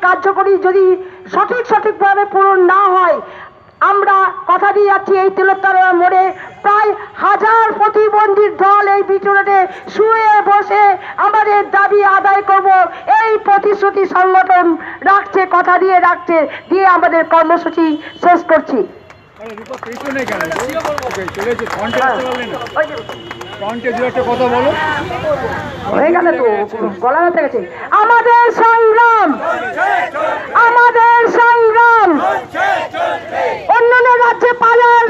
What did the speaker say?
কার্যকরী যদি সঠিকভাবে পূরণ না হয়, আমরা কথা দিয়ে যাচ্ছি এই তিলোত্তমা মোড়ে প্রায় 1000 প্রতিবন্ধীর দল এই বিচরণে শুয়ে বসে আমাদের দাবি আদায় করব, এই প্রতিশ্রুতি সংগঠন রাখছে, কথা দিয়ে রাখছে, দিয়ে আমাদের কর্মসূচি শেষ করছি। হয়ে গেল তো, গলা ব্যথা গেছে। আমাদের সংগ্রাম অন্যান্য রাজ্যে পালায়